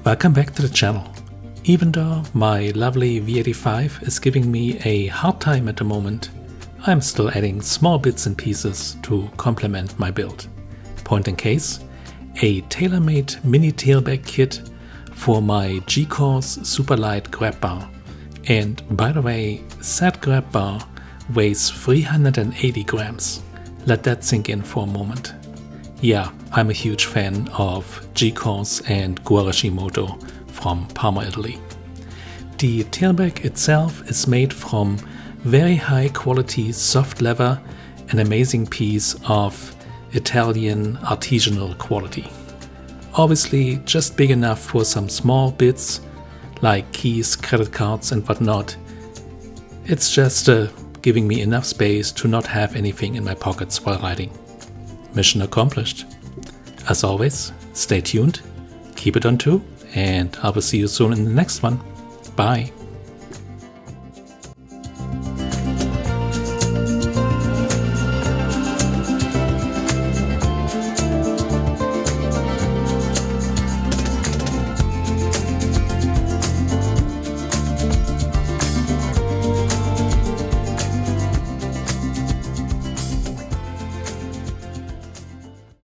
Welcome back to the channel. Even though my lovely V85 is giving me a hard time at the moment, I'm still adding small bits and pieces to complement my build. Point in case, a tailor-made mini tailbag kit for my GCorse Superlight grab bar. And by the way, said grab bar weighs 380 grams. Let that sink in for a moment. Yeah, I'm a huge fan of GCorse and Moto from Parma, Italy. The tailbag itself is made from very high quality soft leather, an amazing piece of Italian artisanal quality. Obviously just big enough for some small bits like keys, credit cards and whatnot. It's just giving me enough space to not have anything in my pockets while riding. Mission accomplished. As always, stay tuned, keep it on 2, and I will see you soon in the next one. Bye.